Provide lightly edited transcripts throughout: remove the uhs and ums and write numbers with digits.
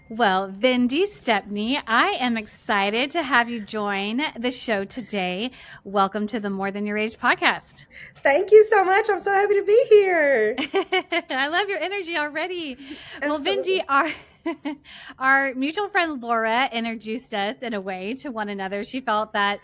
Well, Vendi Stepney, I am excited to have you join the show today. Welcome to the More Than Your Age podcast. Thank you so much. I'm so happy to be here. I love your energy already. Well, Vendi, Absolutely. our mutual friend Laura introduced us in a way to one another. She felt that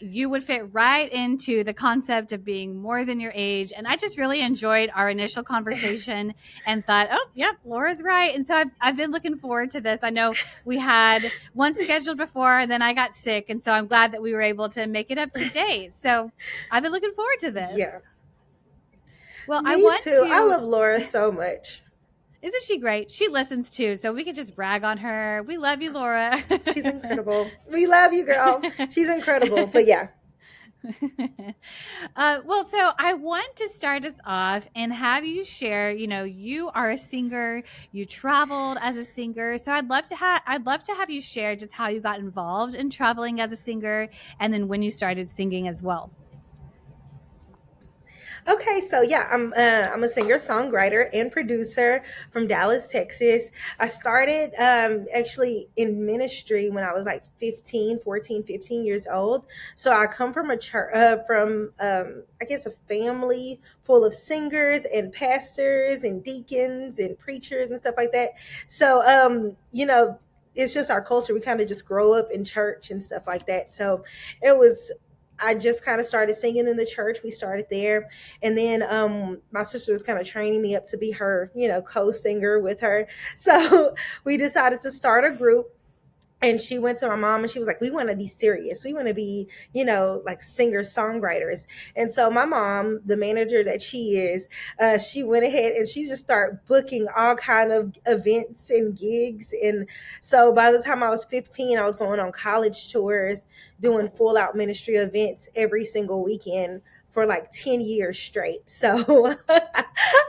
you would fit right into the concept of being more than your age, and I just really enjoyed our initial conversation and thought, oh, yep, Laura's right. And so I've been looking forward to this. I know we had one scheduled before, and then I got sick, and so I'm glad that we were able to make it up today. So I've been looking forward to this. Yeah, Well, I me want too. I to. love Laura so much. Isn't she great? She listens too, so we could just brag on her. We love you, Laura. She's incredible. We love you, girl. She's incredible. But yeah. Well, so I want to start us off and have you share. You are a singer. You traveled as a singer, so I'd love to have you share just how you got involved in traveling as a singer, and then when you started singing as well. Okay, so yeah, I'm a singer, songwriter, and producer from Dallas, Texas. I started actually in ministry when I was like 15 years old. So I come from a church, from I guess a family full of singers and pastors and deacons and preachers and stuff like that. So it's just our culture. We kind of just grow up in church and stuff like that. So it was. I just kind of started singing in the church. We started there, and then my sister was kind of training me up to be her, co-singer with her. So we decided to start a group. And she went to my mom and she was like, we want to be serious. We want to be, like singer songwriters. And so my mom, the manager that she is, she went ahead and she just started booking all kind of events and gigs. And so by the time I was 15, I was going on college tours, doing full out ministry events every single weekend for like 10 years straight. So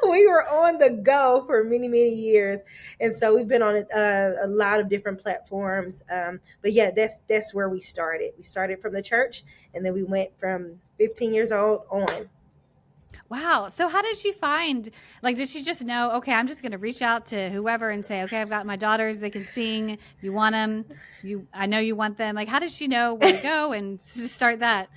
we were on the go for many, many years. And so we've been on a lot of different platforms. But yeah, that's where we started. We started from the church, and then we went from 15 years old on. Wow. So how did she find, like, did she just know, okay, I'm just going to reach out to whoever and say, okay, I've got my daughters, they can sing. You want them? I know you want them. Like, how did she know where to go and to start that?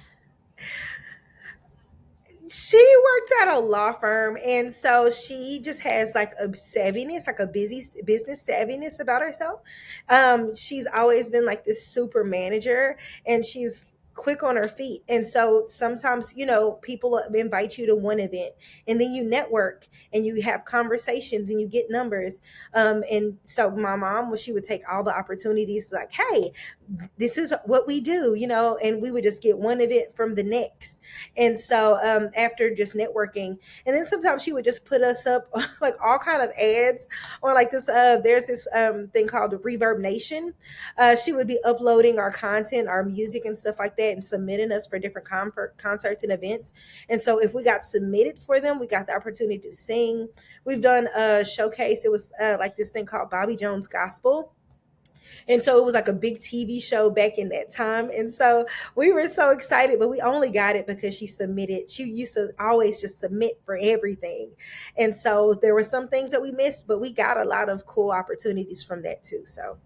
She worked at a law firm, and so she just has like a savviness, like a busy business savviness about herself. She's always been like this super manager, and she's quick on her feet. And so sometimes, people invite you to one event, and then you network and you have conversations and you get numbers. And so my mom, she would take all the opportunities, like, hey, this is what we do, and we would just get one event from the next. And so after just networking, and then sometimes she would just put us up like all kind of ads on like this. There's this thing called Reverb Nation. She would be uploading our content, our music, and stuff like that, and submitting us for different concerts and events. And so if we got submitted for them, we got the opportunity to sing. We've done a showcase. It was like this thing called Bobby Jones Gospel, and so it was like a big TV show back in that time. And so we were so excited, but we only got it because she submitted. She used to always just submit for everything. And so there were some things that we missed, but we got a lot of cool opportunities from that too. So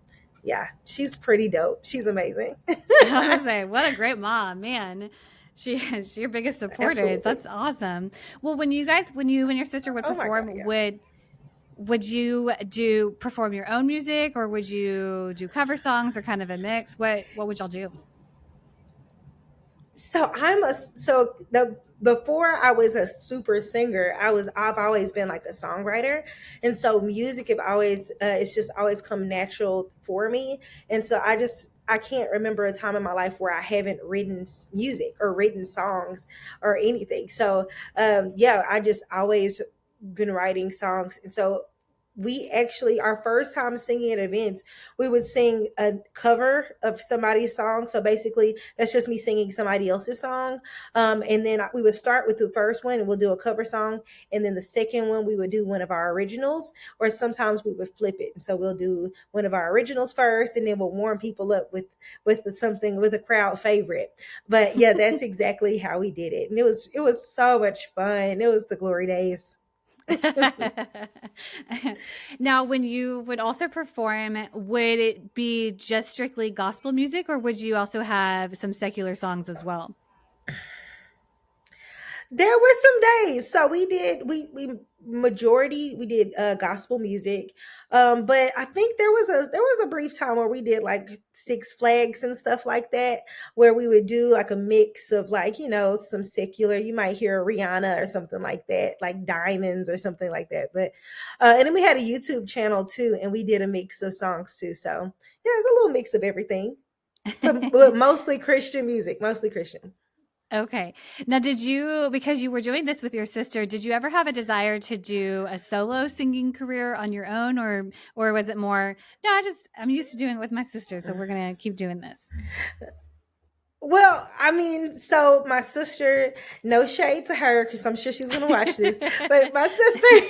yeah, she's pretty dope. She's amazing. I was gonna say, what a great mom, man. She's your biggest supporter. Absolutely. That's awesome. Well, when you guys, when your sister would Oh my God. perform, Yeah. would you do perform your own music, or would you do cover songs, or kind of a mix? What would y'all do? So the before I was a super singer, I've always been like a songwriter, and so music have always it's just always come natural for me. And so I can't remember a time in my life where I haven't written music or written songs or anything. So yeah, I just always been writing songs. And so we actually, our first time singing at events, we would sing a cover of somebody's song. So basically that's just me singing somebody else's song. And then we would start with the first one and we'll do a cover song, and then the second one we would do one of our originals, or sometimes we would flip it, and so we'll do one of our originals first, and then we'll warm people up something with a crowd favorite. But yeah, that's exactly how we did it, and it was so much fun. It was the glory days. Now, when you would also perform, would it be just strictly gospel music, or would you also have some secular songs as well? There were some days. So we majority we did gospel music. But I think there was a brief time where we did like Six Flags and stuff like that, where we would do like a mix of like, some secular, you might hear Rihanna or something like that, like Diamonds or something like that. But and then we had a YouTube channel too, and we did a mix of songs too. So yeah, it's a little mix of everything. But mostly Christian music, mostly Christian. Okay. Now, did you, because you were doing this with your sister, did you ever have a desire to do a solo singing career on your own, or was it more, no, I'm used to doing it with my sister, so we're gonna keep doing this? Well, I mean, so my sister, no shade to her because I'm sure she's gonna watch this, but my sister,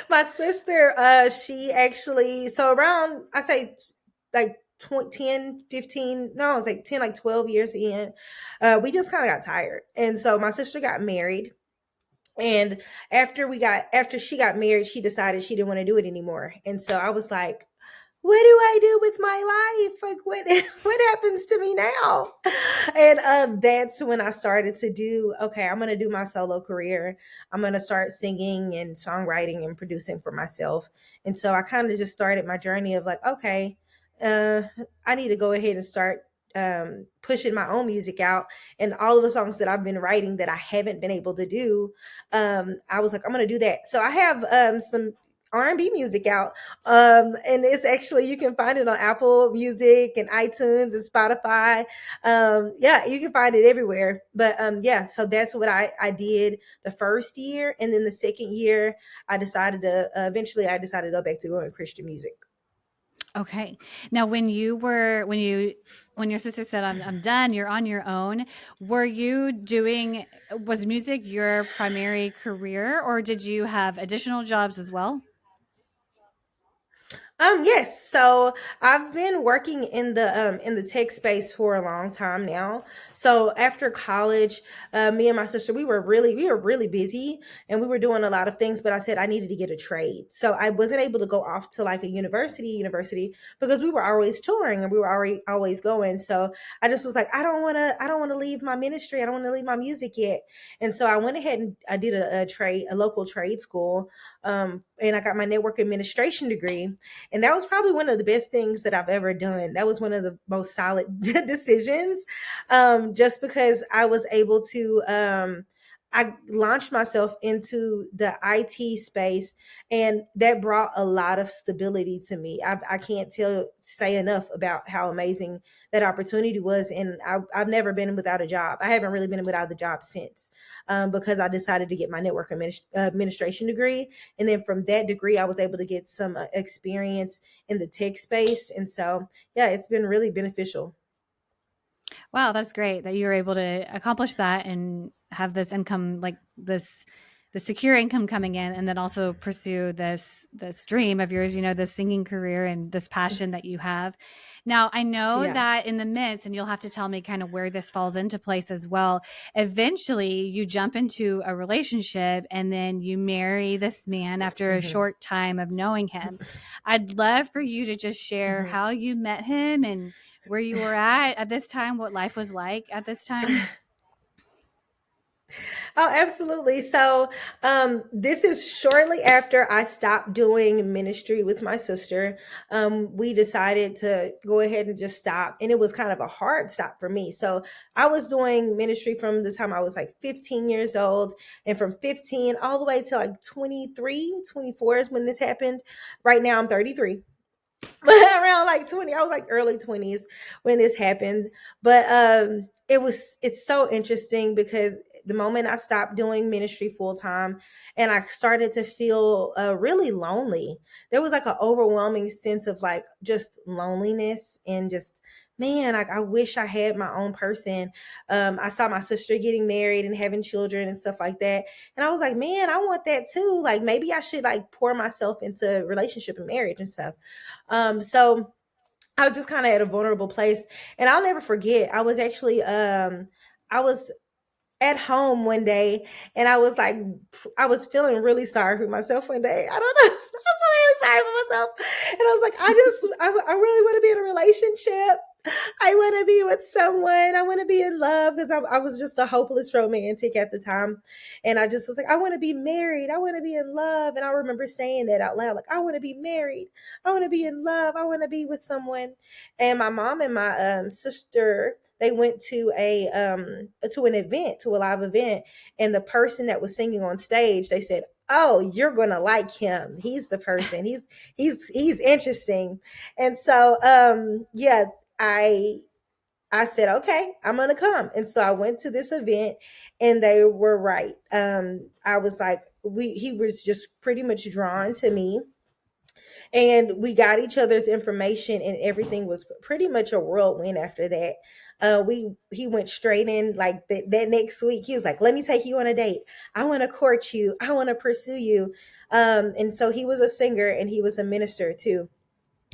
my sister, she actually, so around, I say like 20, 10, 15, no, it was like 10, like 12 years in, we just kind of got tired. And so my sister got married. And after she got married, she decided she didn't want to do it anymore. And so I was like, what do I do with my life? Like what happens to me now? And that's when I started to do, okay, I'm gonna do my solo career. I'm gonna start singing and songwriting and producing for myself. And so I kind of just started my journey of like, okay, uh, I need to go ahead and start pushing my own music out, and all of the songs that I've been writing that I haven't been able to do. I was like, I'm gonna do that. So I have some R&B music out, and it's actually, you can find it on Apple Music and iTunes and Spotify. Yeah, you can find it everywhere. But yeah, so that's what I did the first year, and then the second year I decided to eventually I decided to go back to going Christian music. Okay. Now, when your sister said, I'm done, you're on your own, were you doing, was music your primary career, or did you have additional jobs as well? Yes. So I've been working in the tech space for a long time now. So after college, me and my sister, we were really busy, and we were doing a lot of things, but I said I needed to get a trade. So I wasn't able to go off to like a university because we were always touring and we were already always going. So I just was like, I don't wanna leave my ministry. I don't want to leave my music yet. And so I went ahead and I did a local trade school, and I got my network administration degree. And that was probably one of the best things that I've ever done. That was one of the most solid decisions, just because I was able to. I launched myself into the IT space, and that brought a lot of stability to me. I can't say enough about how amazing that opportunity was, and I've never been without a job. I haven't really been without a job since, because I decided to get my network administration degree, and then from that degree, I was able to get some experience in the tech space. And so, yeah, it's been really beneficial. Wow, that's great that you were able to accomplish that and have this income, like the secure income coming in, and then also pursue this dream of yours, this singing career and this passion that you have. Now, I know Yeah. that in the midst, and you'll have to tell me kind of where this falls into place as well. Eventually, you jump into a relationship and then you marry this man after a Hmm. short time of knowing him. I'd love for you to just share Hmm. how you met him and where you were at this time, what life was like at this time. Oh, absolutely. So, this is shortly after I stopped doing ministry with my sister. We decided to go ahead and just stop, and it was kind of a hard stop for me. So, I was doing ministry from the time I was like 15 years old, and from 15 all the way to like 23, 24 is when this happened. Right now, I'm 33. Around like 20, I was like early 20s when this happened. But it's so interesting because the moment I stopped doing ministry full time and I started to feel really lonely, there was like an overwhelming sense of like just loneliness and just, man, like I wish I had my own person. I saw my sister getting married and having children and stuff like that, and I was like, man, I want that too. Like maybe I should like pour myself into relationship and marriage and stuff. So I was just kind of at a vulnerable place, and I'll never forget. I was actually, I was at home one day, and I was like, I was feeling really sorry for myself one day. I don't know. I was feeling really sorry for myself. And I was like, I really want to be in a relationship. I want to be with someone. I want to be in love because I was just a hopeless romantic at the time. And I just was like, I want to be married. I want to be in love. And I remember saying that out loud, like, I want to be married. I want to be in love. I want to be with someone. And my mom and my sister, they went to an event, to a live event, and the person that was singing on stage, they said, "Oh, you're gonna like him. He's the person. He's interesting." And so yeah, I I said, "Okay, I'm gonna come." And so I went to this event, and they were right. I was like, we he was just pretty much drawn to me, and we got each other's information, and everything was pretty much a whirlwind after that. We He went straight in like that next week. He was like, "Let me take you on a date. I want to court you. I want to pursue you." And so he was a singer and he was a minister too.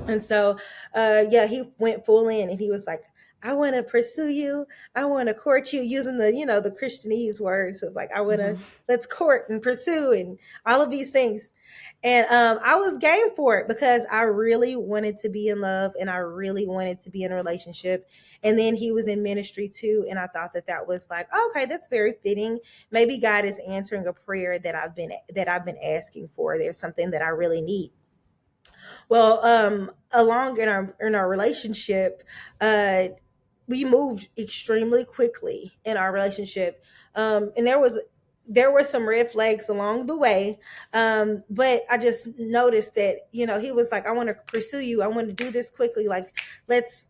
And so, yeah, he went full in, and he was like, "I want to pursue you. I want to court you," using the Christianese words of like, "I want to, Mhm. let's court and pursue," and all of these things. And I was game for it because I really wanted to be in love and I really wanted to be in a relationship. And then he was in ministry too. And I thought that that was like, okay, that's very fitting. Maybe God is answering a prayer that I've been asking for. There's something that I really need. Well, along in our relationship, uh, we moved extremely quickly in our relationship, and there were some red flags along the way, but I just noticed that he was like, "I want to pursue you. I want to do this quickly. Like, let's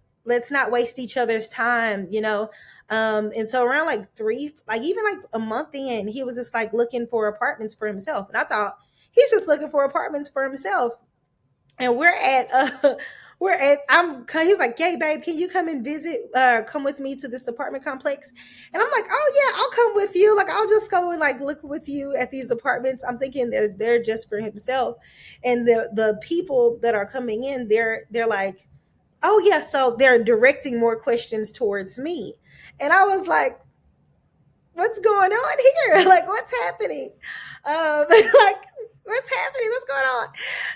not waste each other's time." And so around like even like a month in, he was just like looking for apartments for himself, and I thought he's just looking for apartments for himself. And we're at he's like, "Hey babe, can you come and visit, come with me to this apartment complex?" And I'm like, "Oh yeah, I'll come with you. Like, I'll just go and like look with you at these apartments." I'm thinking they're just for himself. And the people that are coming in, they're like, "Oh yeah," so they're directing more questions towards me. And I was like, "What's going on here? Like, what's happening?" Like, what's happening? What's going on?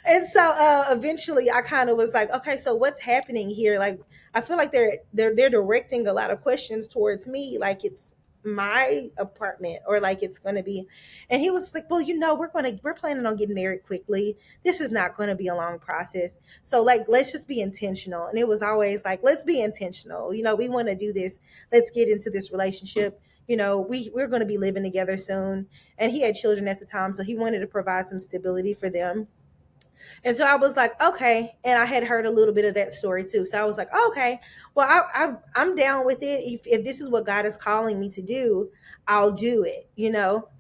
And so eventually I kind of was like, "Okay, so what's happening here?" Like, I feel like they're directing a lot of questions towards me, like it's my apartment, or like it's going to be. And he was like, "Well, we're planning on getting married quickly. This is not going to be a long process. So like, let's just be intentional." And it was always like, "Let's be intentional. We want to do this. Let's get into this relationship. We're going to be living together soon." And he had children at the time, so he wanted to provide some stability for them. And so I was like, "Okay." And I had heard a little bit of that story too, so I was like, "Okay, well, I'm down with it. If this is what God is calling me to do, I'll do it."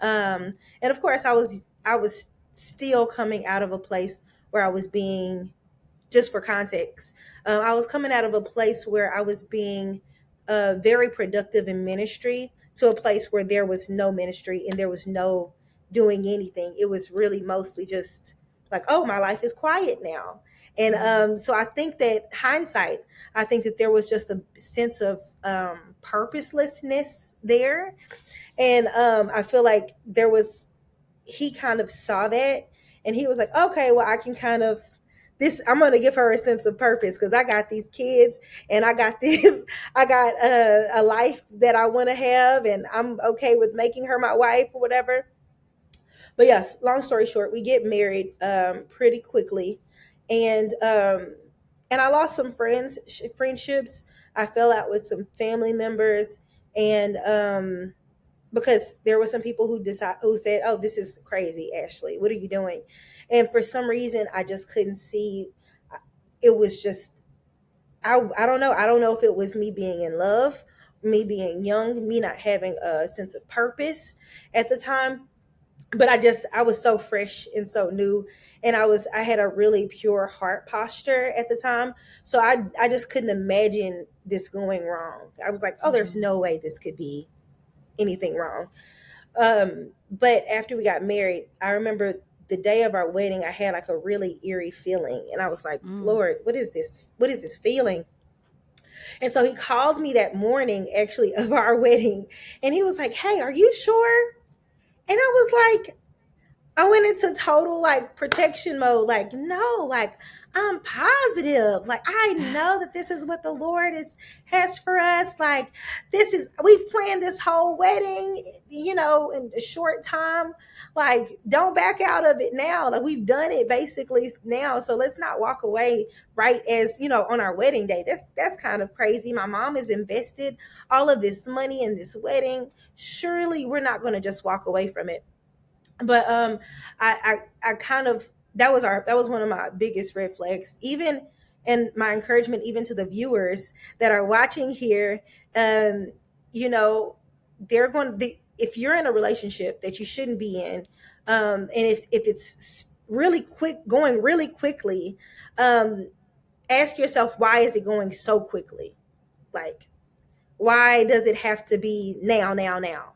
And of course, I was still coming out of a place where I was being, just for context, I was coming out of a place where I was being very productive in ministry, to a place where there was no ministry and there was no doing anything. It was really mostly just like, "Oh, my life is quiet now." And Mhm. so I think that hindsight, I think that there was just a sense of purposelessness there. And I feel like he kind of saw that, and he was like, "Okay, well, I can kind of this I'm going to give her a sense of purpose because I got these kids, and I got this I got a life that I want to have, and I'm okay with making her my wife or whatever." But yes, long story short, we get married pretty quickly. And I lost some friendships. I fell out with some family members, and because there were some people who said, "Oh, this is crazy, Ashley. What are you doing?" And for some reason, I just couldn't see. It was just, I don't know. I don't know if it was me being in love, me being young, me not having a sense of purpose at the time. But I was so fresh and so new, and I had a really pure heart posture at the time. So I just couldn't imagine this going wrong. I was like, "Oh, there's Mhm. no way this could be anything wrong." But after we got married, I remember the day of our wedding, I had like a really eerie feeling, and I was like, Mm. "Lord, what is this? What is this feeling?" And so he called me that morning, actually, of our wedding. And he was like, "Hey, are you sure?" And I was like, I went into total like protection mode. Like, no, like I'm positive. Like, I know that this is what the Lord is has for us. Like, this is we've planned this whole wedding, in a short time. Like, don't back out of it now. Like, we've done it basically now. So let's not walk away right as on our wedding day. That's kind of crazy. My mom has invested all of this money in this wedding. Surely we're not gonna just walk away from it. But I kind of that was one of my biggest red flags, even, and my encouragement even to the viewers that are watching here. um you know they're going to, if you're in a relationship that you shouldn't be in, and if it's really quick, going really quickly, um ask yourself, why is it going so quickly? Like, why does it have to be now, now, now?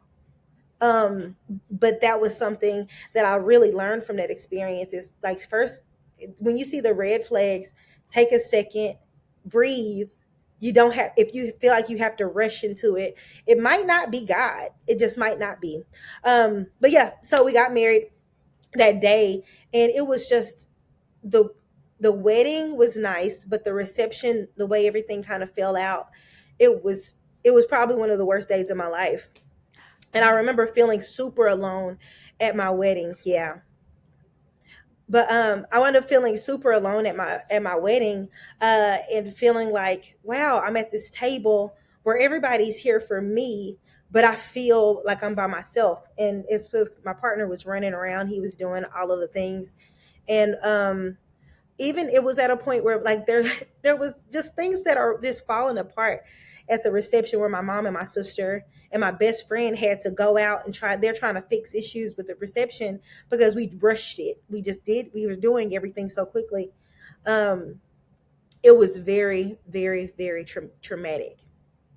But that was something that I really learned from that experience. Is like, first, when you see the red flags, take a second, breathe. You don't have, if you feel like you have to rush into it, it might not be God. It just might not be. But yeah, so we got married that day, and it was just the the wedding was nice, but the reception, the way everything kind of fell out, it was it was probably one of the worst days of my life. And I Oh. remember feeling super alone at my wedding. Yeah. But I wound up feeling super alone at my wedding, and feeling like, wow, I'm at this table where everybody's here for me, but I feel like I'm by myself. And it's because my partner was running around, he was doing all of the things. And even it was at a point where, like, there was just things that are just falling apart at the reception, where my mom and my sister and my best friend had to go out and they're trying to fix issues with the reception because we rushed it. We were doing everything so quickly. um it was very, very, very traumatic.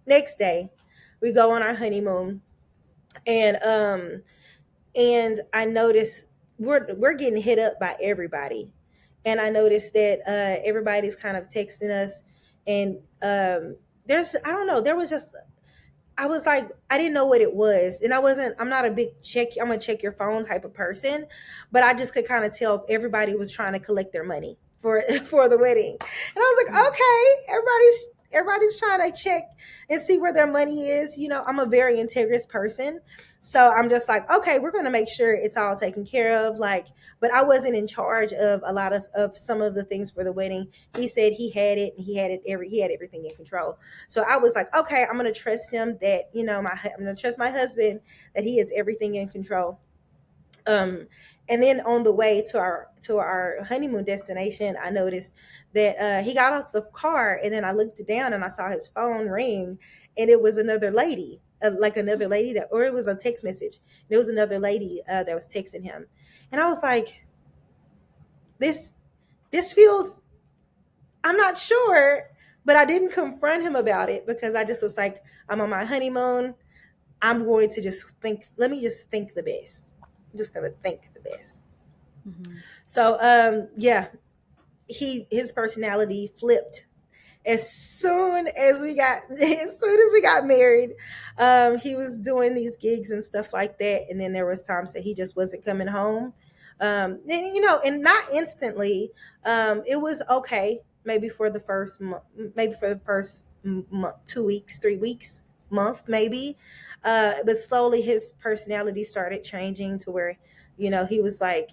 Next day, we go on our honeymoon, and I noticed we're getting hit up by everybody. And I noticed that everybody's kind of texting us, and there's, I don't know, there was just, I was like, I didn't know what it was. And I'm not a big I'm gonna check your phone type of person, but I just could kind of tell everybody was trying to collect their money for for the wedding. And I was like, Mm. okay, everybody's trying to check and see where their money is. I'm a very integrous person. So I'm just like, okay, we're gonna make sure it's all taken care of. Like, but I wasn't in charge of a lot of some of the things for the wedding. He said he had it, and he had everything in control. So I was like, okay, I'm gonna trust him that, I'm gonna trust my husband that he has everything in control. Um, and then on the way to our honeymoon destination, I noticed that he got off the car, and then I looked down and I saw his phone ring, and it was another lady, like another lady that, or it was a text message. And it was another lady that was texting him, and I was like, this this feels, I'm not sure, but I didn't confront him about it because I just was like, I'm on my honeymoon. I'm going to just think, let me just think the best. I'm just going to think the best. Mhm. So, yeah, his personality flipped as soon as we got as soon as we got married. He was doing these gigs and stuff like that, and then there was times that he just wasn't coming home. And not instantly. It was okay, maybe for the first maybe for the first 2 weeks, 3 weeks, month maybe. But slowly his personality started changing to where, he was like,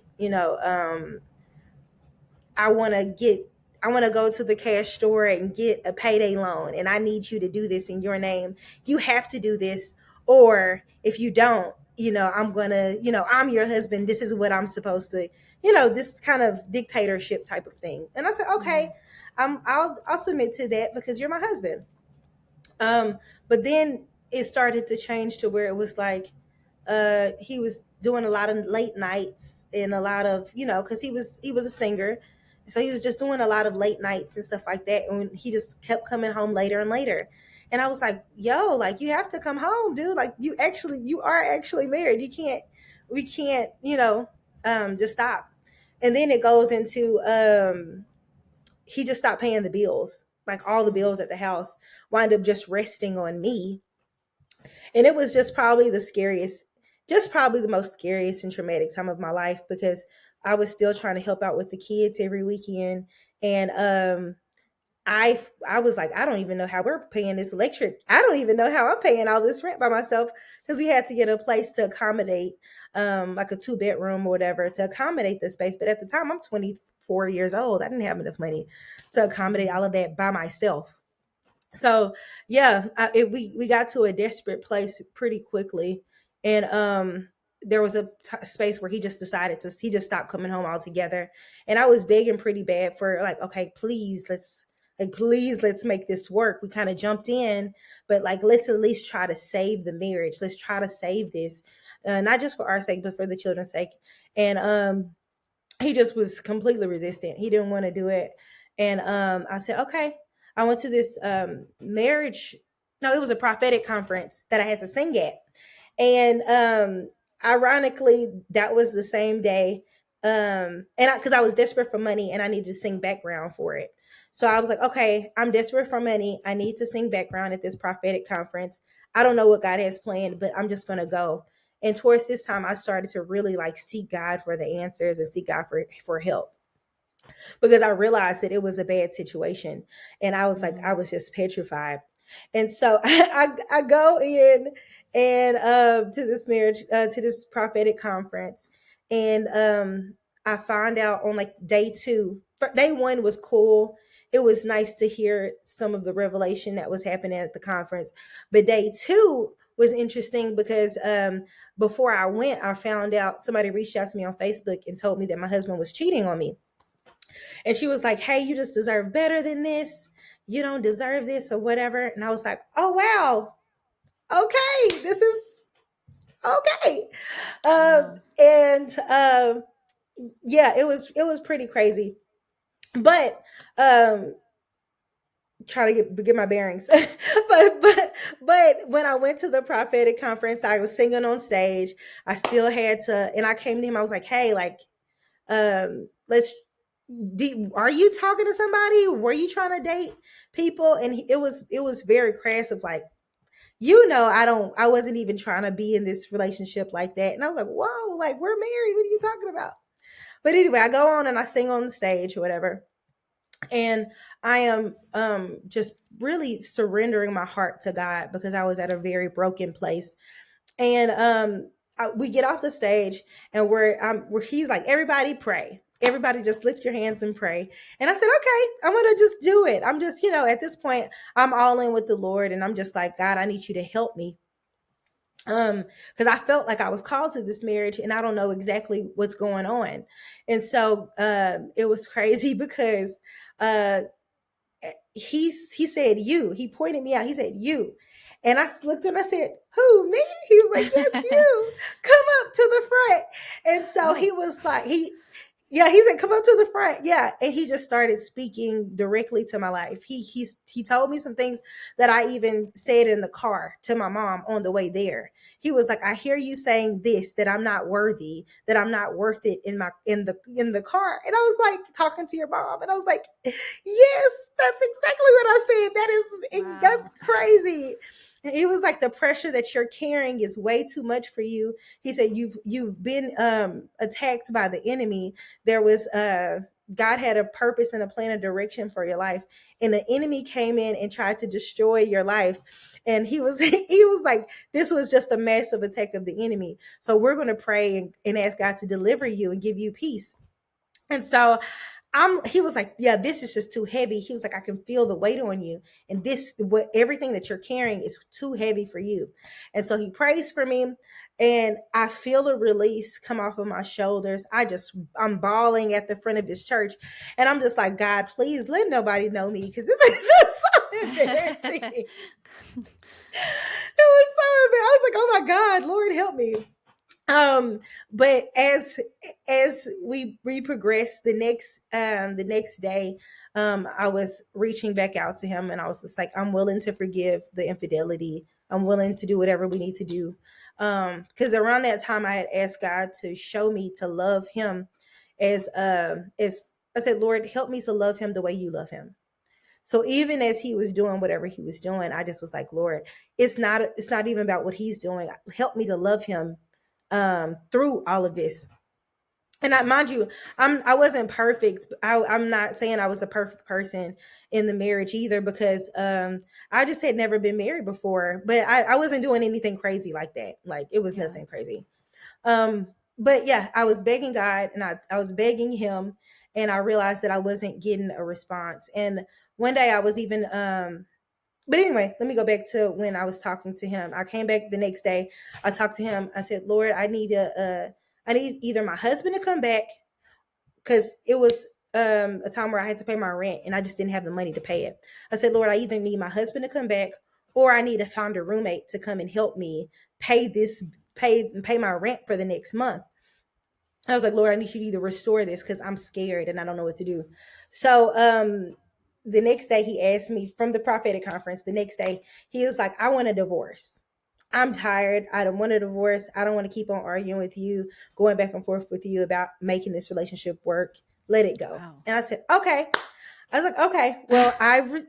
I want to get I want to go to the cash store and get a payday loan, and I need you to do this in your name. You have to do this, or if you don't, I'm going to, I'm your husband. This is what I'm supposed to, this kind of dictatorship type of thing. And I said, okay, Mhm. I'll submit to that because you're my husband. But then it started to change to where it was like, he was doing a lot of late nights and a lot of, because he was a singer, so he was just doing a lot of late nights and stuff like that, and he just kept coming home later and later. And I was like, yo, like, you have to come home, dude. Like, you are actually married. We can't, just stop. And then it goes into, he just stopped paying the bills. like all the bills at the house wind up just resting on me. And it was just probably the scariest, just probably the most scariest and traumatic time of my life, because I was still trying to help out with the kids every weekend. And I was like, I don't even know how we're paying this electric. I don't even know how I'm paying all this rent by myself, because we had to get a place to accommodate, like a 2 bedroom or whatever, to accommodate the space. But at the time, I'm 24 years old. I didn't have enough money to accommodate all of that by myself. So yeah, we got to a desperate place pretty quickly. And there was a space where he just decided to, he just stopped coming home altogether. And I was begging pretty bad for, like, okay, please, let's make this work. We kind of jumped in, but like, let's at least try to save the marriage. Let's try to save this, not just for our sake, but for the children's sake. And he just was completely resistant. He didn't want to do it. And I said, okay. I went to this marriage, no, it was a prophetic conference that I had to sing at. And ironically, that was the same day. And because I was desperate for money and I needed to sing background for it. So I was like, okay, I'm desperate for money. I need to sing background at this prophetic conference. I don't know what God has planned, but I'm just going to go. And towards this time, I started to really like seek God for the answers and seek God for help, because I realized that it was a bad situation. And I was like, I was just petrified. And so I go in and to this marriage, to this prophetic conference. And I find out on like day 2. Day 1 was cool. It was nice to hear some of the revelation that was happening at the conference. But day 2 was interesting because before I went, I found out, somebody reached out to me on Facebook and told me that my husband was cheating on me. And she was like, hey, you just deserve better than this. You don't deserve this or whatever. And I was like, oh, wow. Okay. This is okay. Wow. And yeah, it was pretty crazy. But try to get my bearings. But when I went to the prophetic conference, I was singing on stage. I still had to, and I came to him. I was like, hey, like, let's, are you talking to somebody? Were you trying to date people? And it was very crass of like, I wasn't even trying to be in this relationship like that. And I was like, whoa, like, we're married. What are you talking about? But anyway, I go on and I sing on the stage or whatever. And I am just really surrendering my heart to God, because I was at a very broken place. And we get off the stage, and where he's like, everybody pray, everybody just lift your hands and pray. And I said, okay, I'm gonna just do it. I'm just, at this point, I'm all in with the Lord, and I'm just like, God, I need you to help me. Because I felt like I was called to this marriage and I don't know exactly what's going on. And so it was crazy because uh he said, you, he pointed me out, he said, you. And I looked and I said, who, me? He was like, yes, you, come up to the front. And so Oh. he was like, yeah, he said, come up to the front. Yeah. And he just started speaking directly to my life. He told me some things that I even said in the car to my mom on the way there. He was like, I hear you saying this, that I'm not worthy, that I'm not worth it in the car. And I was like, talking to your mom. And I was like, yes, that's exactly what I said. That's Wow. crazy. And he was like, the pressure that you're carrying is way too much for you. He said, you've been attacked by the enemy. There was God had a purpose and a plan and direction for your life, and the enemy came in and tried to destroy your life. And he was he was like, this was just a massive attack of the enemy, so we're going to pray and ask God to deliver you and give you peace. And so he was like, yeah, this is just too heavy. He was like, I can feel the weight on you. And everything that you're carrying is too heavy for you. And so he prays for me, and I feel a release come off of my shoulders. I'm bawling at the front of this church. And I'm just like, God, please let nobody know me, because this is just so embarrassing. It was so embarrassing. I was like, oh my God, Lord, help me. But as we progressed, the next day, I was reaching back out to him, and I was just like, I'm willing to forgive the infidelity. I'm willing to do whatever we need to do. Because around that time, I had asked God to show me to love him as I said, Lord, help me to love him the way you love him. So even as he was doing whatever he was doing, I just was like, Lord, it's not even about what he's doing. Help me to love him through all of this. And I mind you, I wasn't perfect. I'm not saying I was a perfect person in the marriage either, because I just had never been married before. But I wasn't doing anything crazy like that. Like, it was Yeah. nothing crazy. But yeah, I was begging God, and I was begging him, and I realized that I wasn't getting a response. And one day I was even but anyway, let me go back to when I was talking to him. I came back the next day. I talked to him. I said, Lord, I need either my husband to come back, because it was a time where I had to pay my rent and I just didn't have the money to pay it. I said, Lord, I either need my husband to come back, or I need to find a roommate to come and help me pay my rent for the next month. I was like, Lord, I need you to either restore this, because I'm scared and I don't know what to do. So the next day he asked me, from the prophetic conference, the next day, he was like, I want a divorce. I'm tired. I don't want a divorce. I don't want to keep on arguing with you, going back and forth with you about making this relationship work. Let it go. Wow. And I said, okay. I was like, okay, well,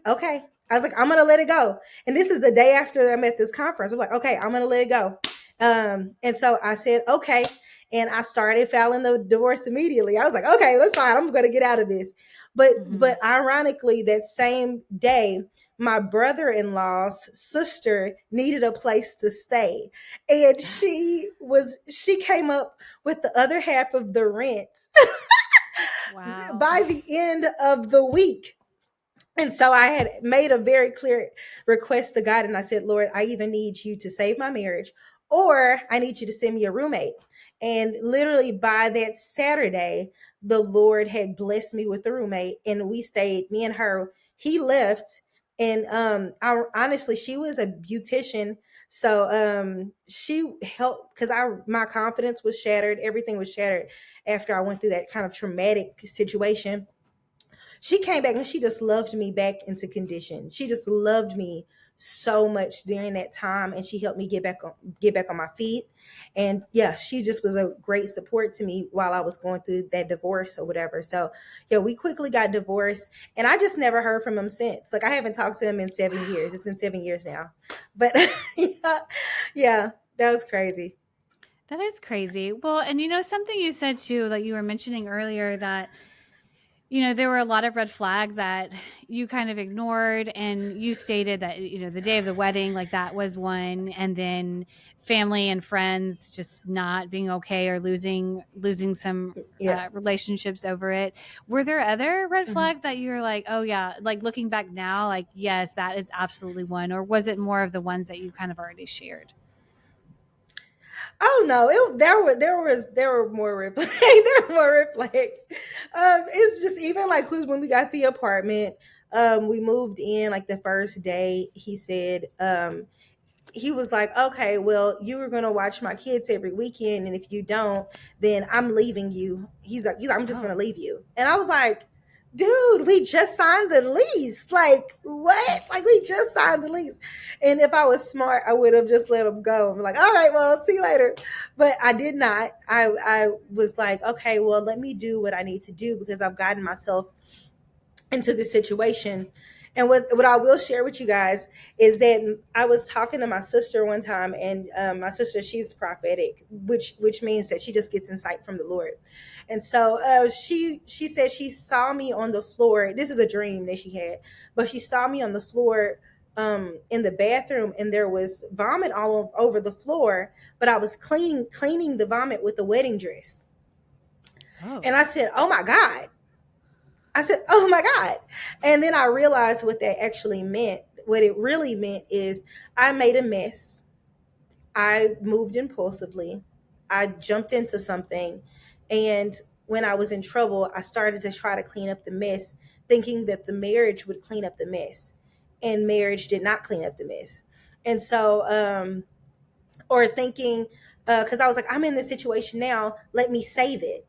okay. I was like, I'm gonna let it go. And this is the day after I'm at this conference. I'm like, okay, I'm gonna let it go. And so I said, okay. And I started filing the divorce immediately. I was like, okay, that's fine. I'm gonna get out of this. Hmm. But ironically, that same day, my brother-in-law's sister needed a place to stay. And she came up with the other half of the rent Wow. by the end of the week. And so I had made a very clear request to God, and I said, Lord, I either need you to save my marriage, or I need you to send me a roommate. And literally by that Saturday, the Lord had blessed me with a roommate, and we stayed, me and her. He left, and honestly, she was a beautician. So she helped, because I my confidence was shattered, everything was shattered after I went through that kind of traumatic situation. She came back and she just loved me back into condition. She just loved me so much during that time, and she helped me get back on my feet. And yeah, she just was a great support to me while I was going through that divorce or whatever. So yeah, we quickly got divorced, and I just never heard from him since. Like, I haven't talked to him in 7 years. It's been 7 years now. But yeah, yeah, that was crazy. That is crazy. Well, and something you said too, like you were mentioning earlier, that there were a lot of red flags that you kind of ignored, and you stated that the day of the wedding, like, that was one, and then family and friends just not being okay, or losing some Yeah. relationships over it. Were there other red Mhm. flags that you were like, oh yeah, like looking back now, like, yes, that is absolutely one, or was it more of the ones that you kind of already shared? Oh no, there were more red flags. There were more red flags. It's just, even like, 'cause when we got the apartment, we moved in like the first day. He was like, okay, well, you were gonna watch my kids every weekend, and if you don't, then I'm leaving you. He's like, I'm just gonna Oh. leave you. And I was like, dude, we just signed the lease. Like, what? Like, we just signed the lease. And if I was smart, I would have just let him go. I'm like, all right, well, see you later. But I did not. I was like, okay, well, let me do what I need to do, because I've gotten myself into this situation. And what I will share with you guys is that I was talking to my sister one time, and my sister, she's prophetic, which means that she just gets insight from the Lord. And so she said she saw me on the floor. This is a dream that she had, but she saw me on the floor in the bathroom, and there was vomit all over the floor. But I was cleaning the vomit with the wedding dress, and Oh. I said, "Oh my God." I said, "Oh my God." And then I realized what that actually meant. What it really meant is, I made a mess. I moved impulsively. I jumped into something. And when I was in trouble, I started to try to clean up the mess, thinking that the marriage would clean up the mess. And marriage did not clean up the mess. And so, or thinking, because I was like, I'm in this situation now, let me save it.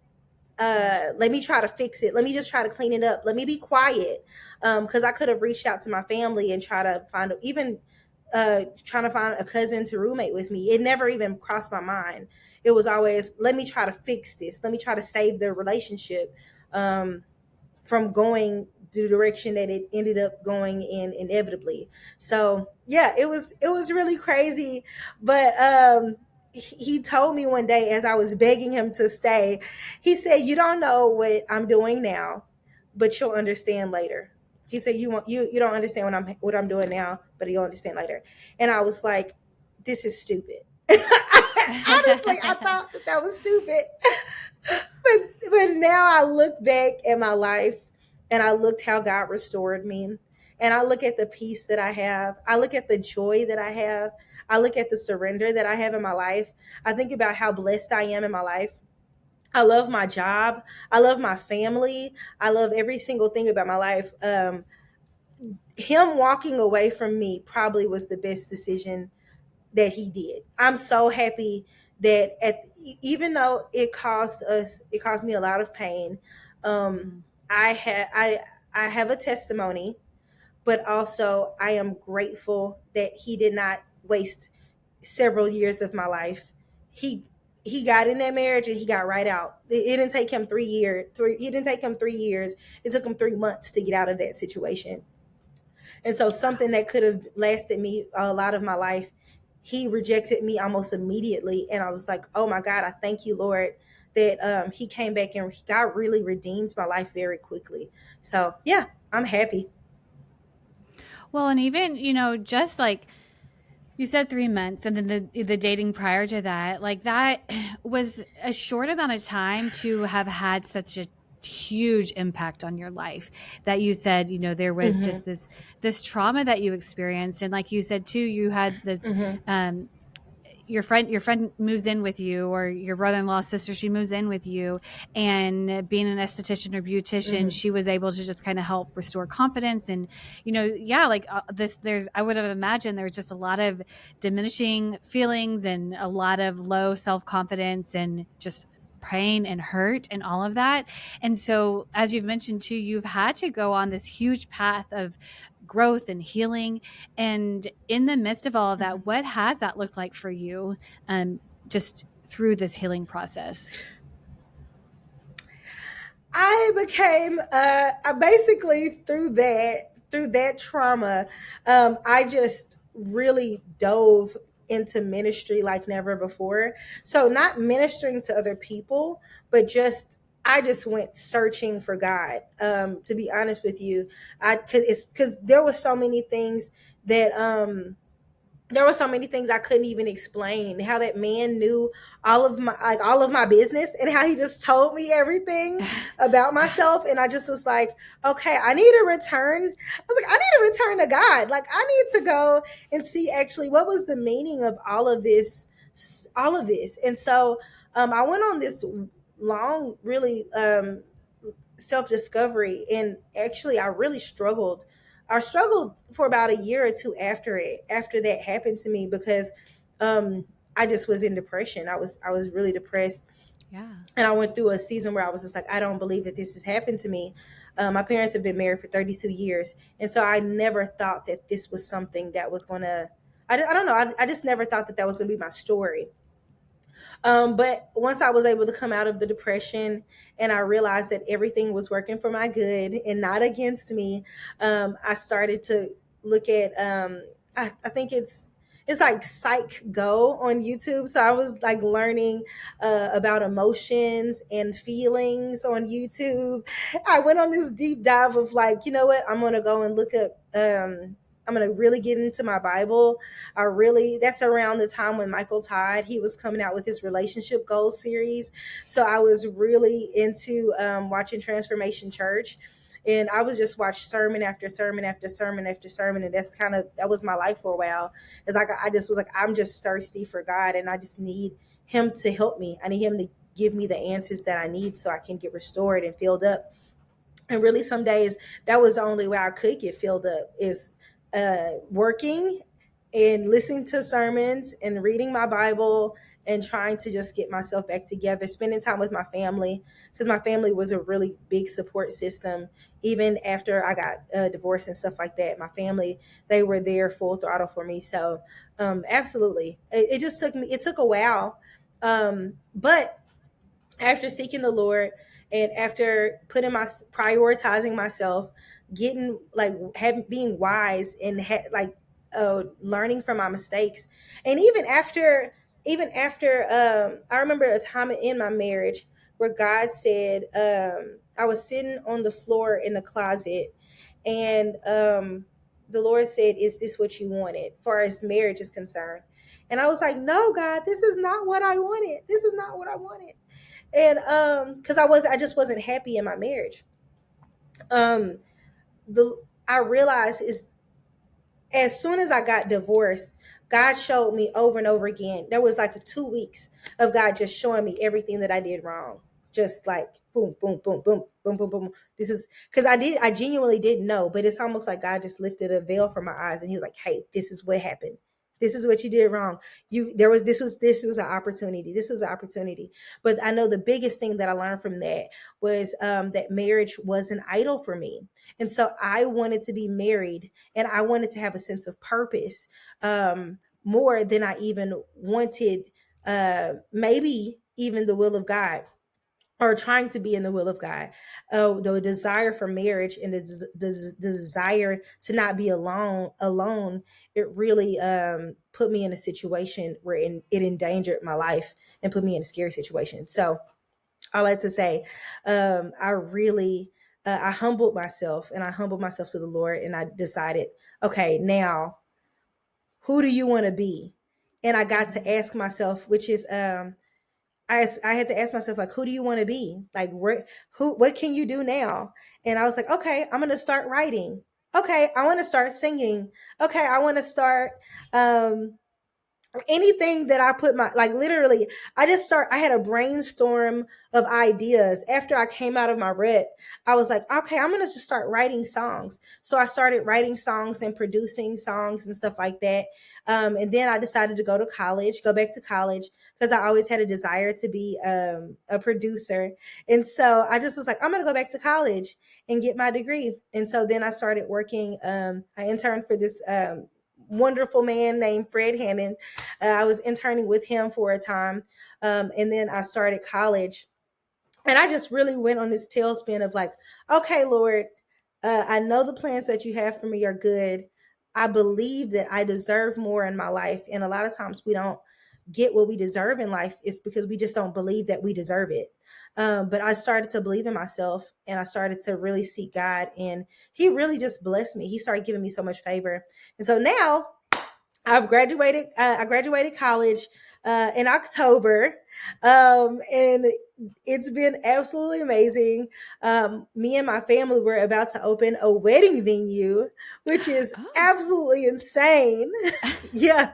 Right. Let me try to fix it. Let me just try to clean it up. Let me be quiet. Because I could have reached out to my family and try to find, even trying to find a cousin to roommate with me. It never even crossed my mind. It was always, let me try to fix this. Let me try to save the relationship from going the direction that it ended up going in inevitably. So yeah, it was really crazy. But he told me one day as I was begging him to stay, he said, "You don't know what I'm doing now, but you'll understand later." He said, "You don't understand what I'm doing now, but you'll understand later." And I was like, "This is stupid." Honestly, I thought that was stupid. But now I look back at my life and I looked how God restored me. And I look at the peace that I have. I look at the joy that I have. I look at the surrender that I have in my life. I think about how blessed I am in my life. I love my job. I love my family. I love every single thing about my life. Him walking away from me probably was the best decision that he did. I'm so happy that even though it caused me a lot of pain. Um, Mhm. I have a testimony, but also I am grateful that he did not waste several years of my life. He he got in that marriage and he got right out. It didn't take him 3 years. It didn't take him 3 years. It took him 3 months to get out of that situation. And so Wow. something that could have lasted me a lot of my life, he rejected me almost immediately. And I was like, oh my God, I thank you, Lord, that he came back and God really redeemed my life very quickly. So yeah, I'm happy. Well, and even, just like you said 3 months and then the dating prior to that, like that was a short amount of time to have had such a huge impact on your life that you said, there was Mm-hmm. just this trauma that you experienced. And like you said too, you had this Mm-hmm. um your friend moves in with you, or your brother-in-law's sister, she moves in with you, and being an esthetician or beautician, Mm-hmm. she was able to just kind of help restore confidence. And yeah, like this there's I would have imagined there's just a lot of diminishing feelings and a lot of low self-confidence and just pain and hurt and all of that. And so, as you've mentioned too, you've had to go on this huge path of growth and healing. And in the midst of all of Mm-hmm. that, what has that looked like for you, just through this healing process? I basically through that trauma, I just really dove into ministry like never before. So not ministering to other people, but I just went searching for God. To be honest with you, because there were so many things I couldn't even explain. How that man knew all of my business, and how he just told me everything about myself. And I just was like, okay, I need to return. I was like, I need to return to God. Like, I need to go and see actually what was the meaning of all of this. And so I went on this long, really self discovery, and actually I really struggled. I struggled for about a year or two after that happened to me, because um I just was in depression. I was really depressed, Yeah. and I went through a season where I was just like, I don't believe that this has happened to me. My parents have been married for 32 years, and so I never thought that this was something that was gonna. I don't know. I just never thought that was gonna be my story. But once I was able to come out of the depression and I realized that everything was working for my good and not against me, I started to look at, I think it's like Psych Go on YouTube. So I was like learning about emotions and feelings on YouTube. I went on this deep dive of like, you know what, I'm gonna go and look up. I'm gonna really get into my Bible. That's around the time when Michael Todd, he was coming out with his relationship goals series. So I was really into watching Transformation Church, and I was just watch sermon after sermon after sermon after sermon. And that was my life for a while. It's like I just was like, I'm just thirsty for God, and I just need him to help me. I need him to give me the answers that I need so I can get restored and filled up. And really, some days that was the only way I could get filled up, is working and listening to sermons and reading my Bible and trying to just get myself back together, spending time with my family, because my family was a really big support system. Even after I got divorced and stuff like that, my family, they were there full throttle for me. So absolutely, it just took a while, but after seeking the Lord and after putting my prioritizing myself, getting like having being wise and learning from my mistakes, and even after I remember a time in my marriage where God said, I was sitting on the floor in the closet, and the Lord said, "Is this what you wanted, far as marriage is concerned?" And I was like, "No, God, this is not what I wanted. This is not what I wanted." And because I just wasn't happy in my marriage. um the I realized is as soon as I got divorced, God showed me over and over again. There was like 2 weeks of God just showing me everything that I did wrong. Just like boom, boom, boom, boom, boom, boom, boom. This is because I genuinely didn't know, but it's almost like God just lifted a veil from my eyes and he was like, "Hey, this is what happened. This is what you did wrong. This was an opportunity. This was an opportunity." But I know the biggest thing that I learned from that was that marriage was an idol for me. And so I wanted to be married and I wanted to have a sense of purpose, more than I even wanted, maybe even the will of God, or trying to be in the will of God. The desire for marriage and the desire to not be alone, it really put me in a situation where it endangered my life and put me in a scary situation. So I like to say, I really, I humbled myself and I humbled myself to the Lord and I decided, okay, now who do you want to be? And I got to Mhm. ask myself, which is, I had to ask myself, like, who do you want to be? Like, what can you do now? And I was like, okay, I'm going to start writing. Okay, I want to start singing. Okay, I want to start, um, anything that I put my, like, literally, I had a brainstorm of ideas after I came out of my rut. I was like, okay, I'm gonna just start writing songs. So I started writing songs and producing songs and stuff like that. And then I decided to go back to college, because I always had a desire to be a producer. And so I just was like, I'm gonna go back to college and get my degree. And so then I started working. I interned for this wonderful man named Fred Hammond. I was interning with him for a time. And then I started college. And I just really went on this tailspin of like, okay, Lord, I know the plans that you have for me are good. I believe that I deserve more in my life. And a lot of times we don't get what we deserve in life. It's because we just don't believe that we deserve it. But I started to believe in myself and I started to really seek God. And He really just blessed me. He started giving me so much favor. And so now I've graduated. I graduated college in October, and it's been absolutely amazing. Me and my family were about to open a wedding venue, which is Oh. absolutely insane. Yeah.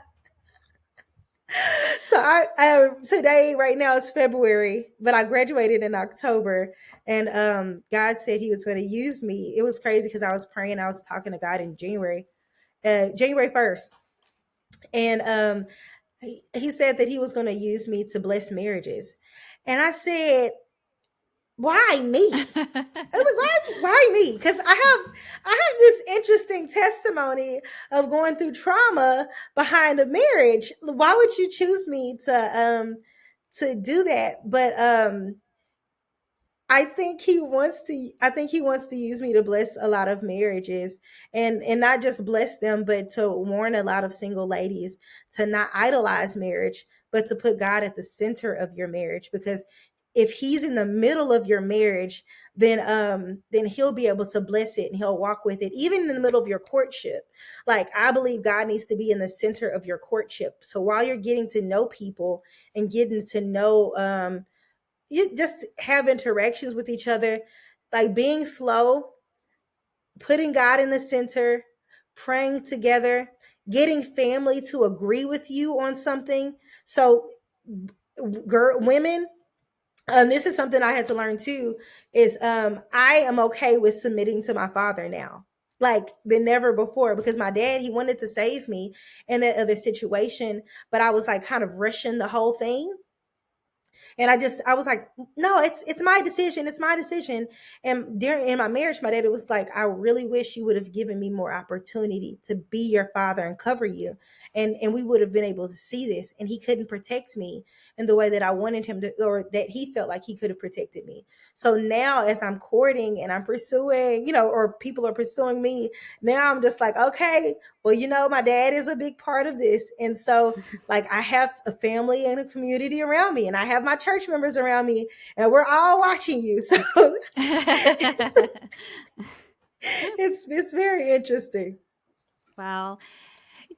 So today right now it's February, but I graduated in October, and God said He was going to use me. It was crazy because I was praying, I was talking to God in January 1st, and he said that He was going to use me to bless marriages. And I said, why me? I was like, why me? Because I have this interesting testimony of going through trauma behind a marriage. Why would you choose me to do that? But I think he wants to use me to bless a lot of marriages, and not just bless them, but to warn a lot of single ladies to not idolize marriage, but to put God at the center of your marriage. Because if He's in the middle of your marriage, then He'll be able to bless it and He'll walk with it, even in the middle of your courtship. Like, I believe God needs to be in the center of your courtship. So while you're getting to know people and getting to know, you just have interactions with each other, like being slow, putting God in the center, praying together, getting family to agree with you on something. So, women, this is something I had to learn too. Is I am okay with submitting to my father now, like than never before, because my dad, he wanted to save me in that other situation, but I was like kind of rushing the whole thing. And I was like, no, it's my decision. It's my decision. And during in my marriage, my dad, it was like, I really wish you would have given me more opportunity to be your father and cover you. and we would have been able to see this, and he couldn't protect me in the way that I wanted him to, or that he felt like he could have protected me. So now as I'm courting and I'm pursuing, or people are pursuing me, now I'm just like, okay, well, my dad is a big part of this. And so like I have a family and a community around me, and I have my church members around me, and we're all watching you. So it's it's very interesting. Wow.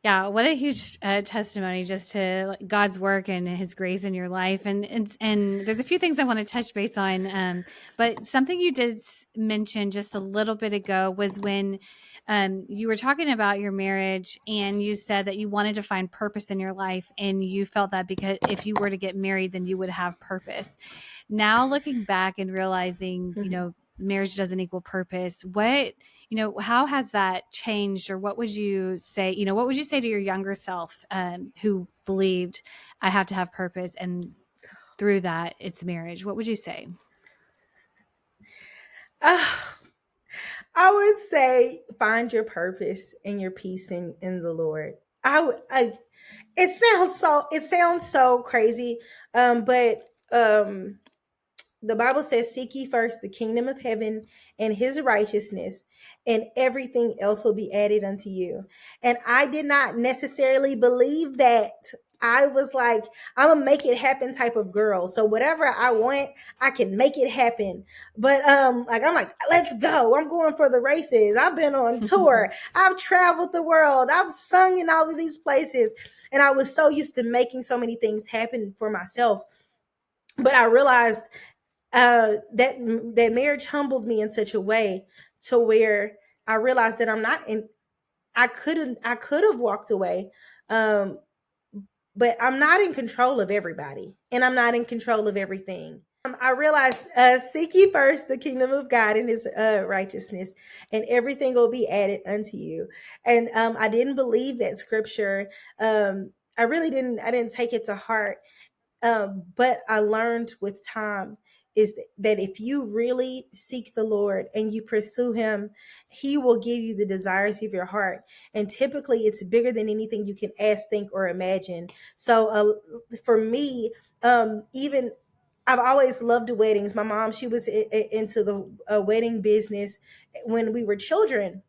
Yeah, what a huge testimony just to like, God's work and His grace in your life, and there's a few things I want to touch base on, but something you did mention just a little bit ago was when you were talking about your marriage, and you said that you wanted to find purpose in your life, and you felt that because if you were to get married, then you would have purpose. Now looking back and realizing, Mhm. marriage doesn't equal purpose. How has that changed, or what would you say? What would you say to your younger self who believed I have to have purpose, and through that, it's marriage? What would you say? Ah, I would say find your purpose and your peace in the Lord. It sounds so crazy, but the Bible says, "Seek ye first the kingdom of heaven and His righteousness, and everything else will be added unto you." And I did not necessarily believe that. I was like, I'm a make it happen type of girl. So whatever I want, I can make it happen. But like I'm like, let's go. I'm going for the races. I've been on tour. I've traveled the world. I've sung in all of these places. And I was so used to making so many things happen for myself. But I realized that marriage humbled me in such a way to where I realized that I'm not in. I could have walked away, um, but I'm not in control of everybody, and I'm not in control of everything. I realized, seek ye first the kingdom of God and His righteousness, and everything will be added unto you. And I didn't believe that scripture. I really didn't. I didn't take it to heart, but I learned with time is that if you really seek the Lord and you pursue Him, He will give you the desires of your heart. And typically, it's bigger than anything you can ask, think, or imagine. So, for me, even I've always loved weddings. My mom, she was into the wedding business when we were children,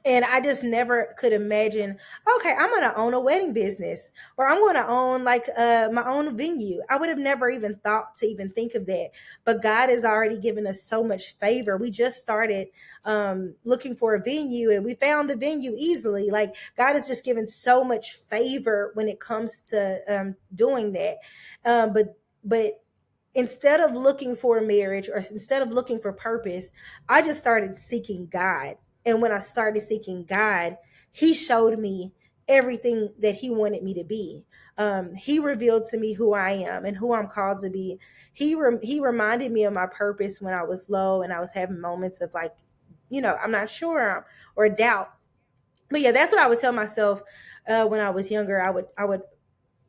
and I just never could imagine, okay, I'm going to own a wedding business, or I'm going to own like my own venue. I would have never even thought to even think of that. But God has already given us so much favor. We just started looking for a venue, and we found the venue easily. Like God has just given so much favor when it comes to doing that. But instead of looking for a marriage, or instead of looking for purpose, I just started seeking God. And when I started seeking God, He showed me everything that He wanted me to be. He revealed to me who I am and who I'm called to be. He reminded me of my purpose when I was low and I was having moments of like, I'm not sure, or doubt. But yeah, that's what I would tell myself when I was younger. I would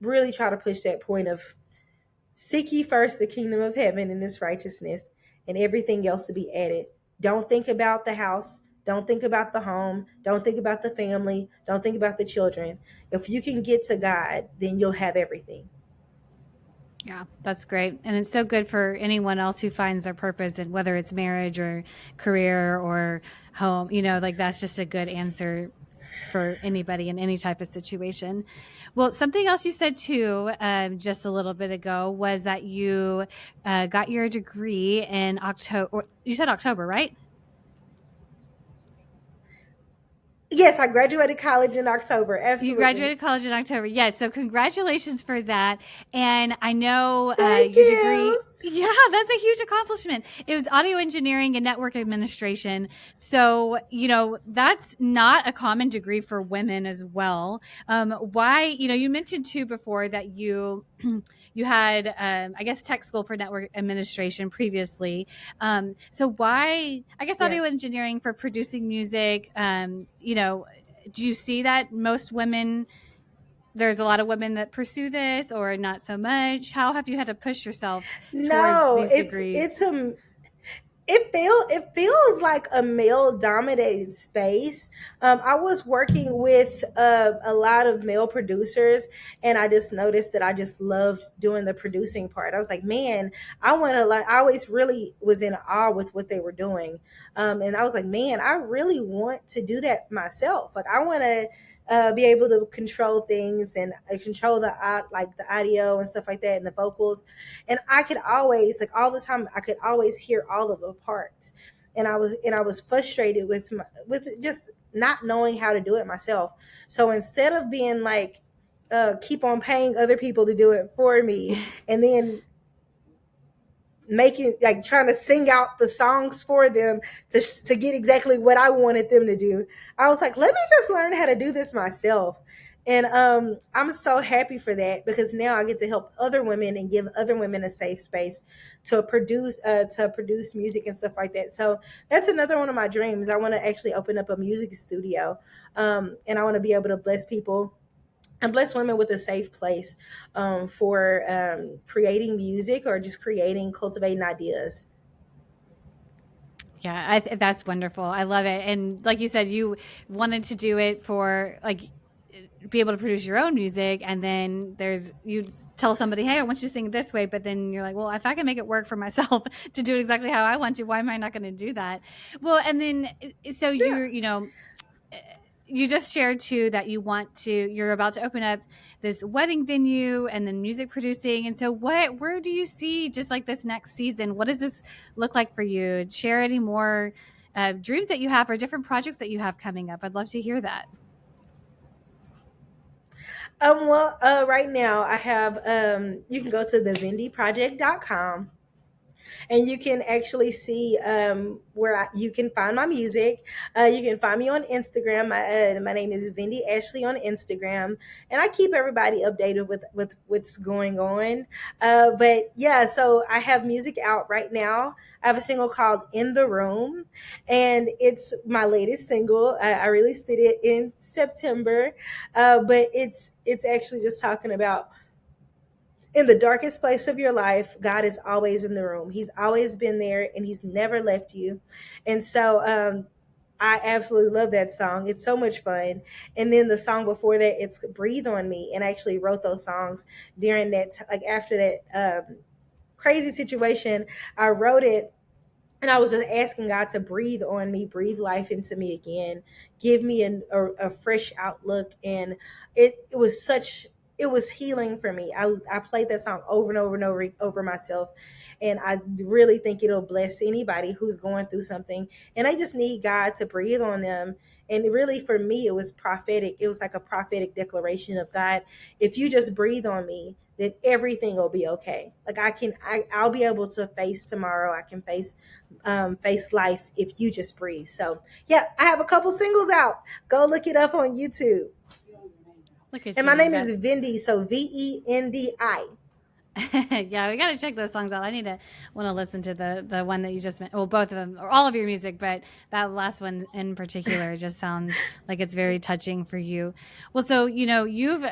really try to push that point of, seek ye first the kingdom of heaven and His righteousness, and everything else to be added. Don't think about the house. Don't think about the home. Don't think about the family. Don't think about the children. If you can get to God, then you'll have everything. Yeah, that's great. And it's so good for anyone else who finds their purpose, and whether it's marriage or career or home, like that's just a good answer for anybody in any type of situation. Well, something else you said too, just a little bit ago, was that you got your degree in October. You said October, right? Yes, I graduated college in October. You Absolutely. graduated college in October. Yes. So congratulations for that. And I know Thank your you. degree. Yeah, that's a huge accomplishment. It was audio engineering and network administration. So, that's not a common degree for women as well. Why, you mentioned too before that you you had I guess tech school for network administration previously. So why, I guess, Yeah. audio engineering for producing music, do you see that most women, there's a lot of women that pursue this, or not so much? How have you had to push yourself towards No, these it's degrees? it feels like a male dominated space. I was working with a lot of male producers, and I just noticed that I just loved doing the producing part. I was like, man, I want to learn. I always really was in awe with what they were doing, and I was like, man, I really want to do that myself. Like, I want to. Be able to control things and control like the audio and stuff like that and the vocals, and I could always, like, all the time, I could always hear all of the parts, and I was frustrated with just not knowing how to do it myself. So instead of being like, keep on paying other people to do it for me, and then making, like, trying to sing out the songs for them to get exactly what I wanted them to do, I was like, let me just learn how to do this myself. And I'm so happy for that, because now I get to help other women and give other women a safe space to produce music and stuff like that. So that's another one of my dreams. I want to actually open up a music studio, and I want to be able to bless people and bless women with a safe place, for creating music or just creating, cultivating ideas. Yeah, that's wonderful. I love it. And like you said, you wanted to do it for like be able to produce your own music, and then there's you tell somebody, hey, I want you to sing it this way, but then you're like, well, if I can make it work for myself to do it exactly how I want to, why am I not going to do that? Well, and then so Yeah. you just shared too that you're about to open up this wedding venue and then music producing. And so where do you see just like this next season? What does this look like for you? Share any more dreams that you have or different projects that you have coming up. I'd love to hear that. Well, right now I have, you can go to thevendiproject.com, and you can actually see, where you can find my music. You can find me on Instagram. My name is Vendi Ashley on Instagram, and I keep everybody updated with what's going on. But yeah, so I have music out right now. I have a single called "In the Room," and it's my latest single. I released it in September, but it's actually just talking about, in the darkest place of your life, God is always in the room. He's always been there, and He's never left you. And so, I absolutely love that song. It's so much fun. And then the song before that, it's "Breathe on Me." And I actually wrote those songs during that, like, after that, crazy situation. I wrote it, and I was just asking God to breathe on me, breathe life into me again, give me a fresh outlook. And it was healing for me. I played that song over and over and over myself. And I really think it'll bless anybody who's going through something. And they just need God to breathe on them. And really, for me, it was prophetic. It was like a prophetic declaration of God. If you just breathe on me, then everything will be okay. Like, I'll be able to face tomorrow. I can face life if you just breathe. So yeah, I have a couple singles out. Go look it up on YouTube. Look at And my you. name is That's Vendi, so Vendi. yeah, we got to check those songs out. I need to want to listen to the one that you just meant. Well, both of them or all of your music, but that last one in particular just sounds like it's very touching for you. Well, so you've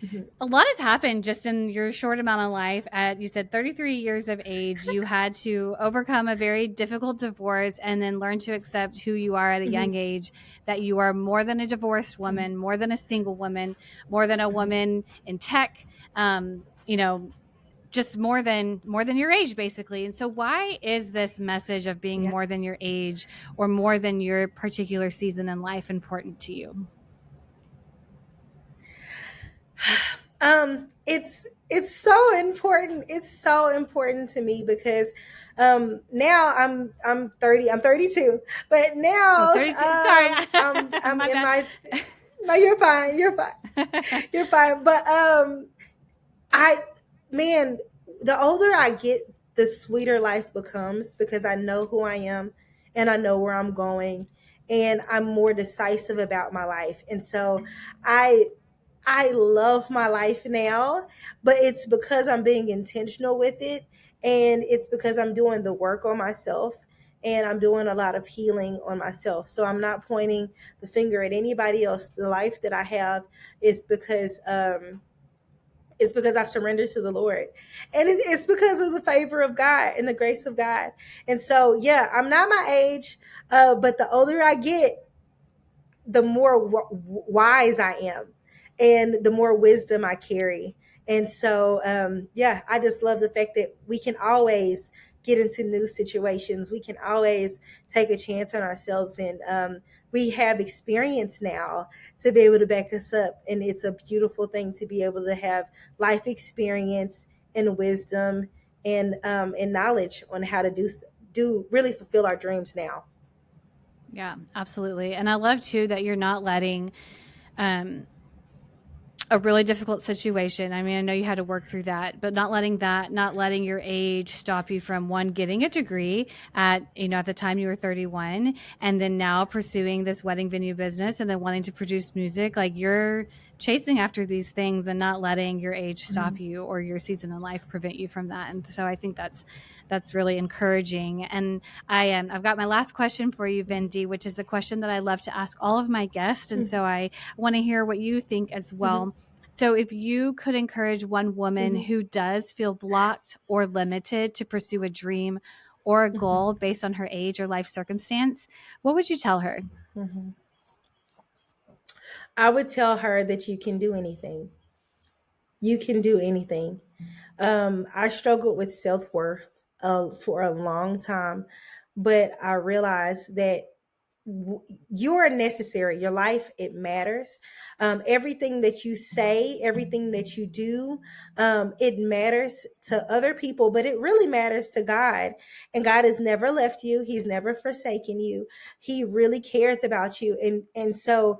Mhm. a lot has happened just in your short amount of life. At you said 33 years of age, you had to overcome a very difficult divorce and then learn to accept who you are at a young Mhm. age. That you are more than a divorced Mhm. woman, more than a single woman, more than a Mhm. woman in tech. Just more than your age basically. And so why is this message of being Yeah. more than your age or more than your particular season in life important to you? It's so important. It's so important to me because, now I'm 30. I'm 32, but Oh, now, 32. Sorry. I'm My in bad. my. No, you're fine. You're fine. You're fine. But, I man, the older I get, the sweeter life becomes, because I know who I am, and I know where I'm going, and I'm more decisive about my life. And so I I love my life now, but it's because I'm being intentional with it, and it's because I'm doing the work on myself, and I'm doing a lot of healing on myself. So I'm not pointing the finger at anybody else. The life that I have is because, It's because I've surrendered to the Lord. And it's because of the favor of God and the grace of God. And so, yeah, I'm not my age, but the older I get, the more wise I am and the more wisdom I carry. And so, yeah, I just love the fact that we can always get into new situations. We can always take a chance on ourselves. And we have experience now to be able to back us up. And it's a beautiful thing to be able to have life experience and wisdom and knowledge on how to do really fulfill our dreams now. Yeah, absolutely. And I love too that you're not letting um, a really difficult situation. I mean, I know you had to work through that, but not letting your age stop you from one, getting a degree at, at the time you were 31, and then now pursuing this wedding venue business and then wanting to produce music. Like you're chasing after these things and not letting your age stop you or your season in life prevent you from that. And so I think that's really encouraging. And I've got my last question for you, Vendi, which is a question that I love to ask all of my guests. And so I want to hear what you think as Mhm. well. So, if you could encourage one woman Mhm. who does feel blocked or limited to pursue a dream or a Mhm. goal based on her age or life circumstance, what would you tell her? Mhm. I would tell her that you can do anything. You can do anything. I struggled with self worth for a long time, but I realized that you are necessary. Your life, it matters. Everything that you say, everything that you do, it matters to other people, but it really matters to God. And God has never left you. He's never forsaken you. He really cares about you. And so,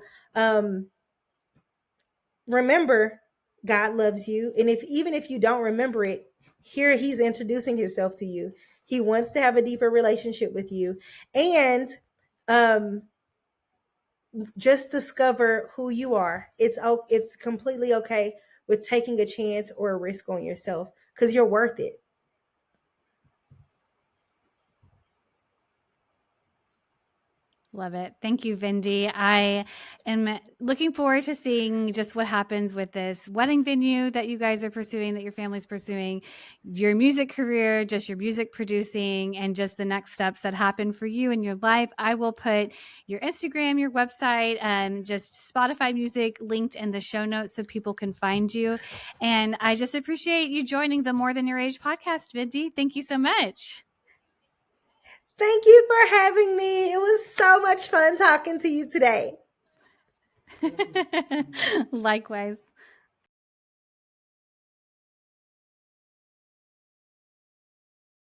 remember, God loves you. And if even if you don't remember it, here he's introducing himself to you. He wants to have a deeper relationship with you. And um just discover who you are. It's completely okay with taking a chance or a risk on yourself because you're worth it. Love it. Thank you, Vendi. I am looking forward to seeing just what happens with this wedding venue that you guys are pursuing, that your family's pursuing, your music career, just your music producing, and just the next steps that happen for you in your life. I will put your Instagram, your website, and just Spotify music linked in the show notes so people can find you. And I just appreciate you joining the More Than Your Age podcast, Vendi. Thank you so much. Thank you for having me. It was so much fun talking to you today. Likewise.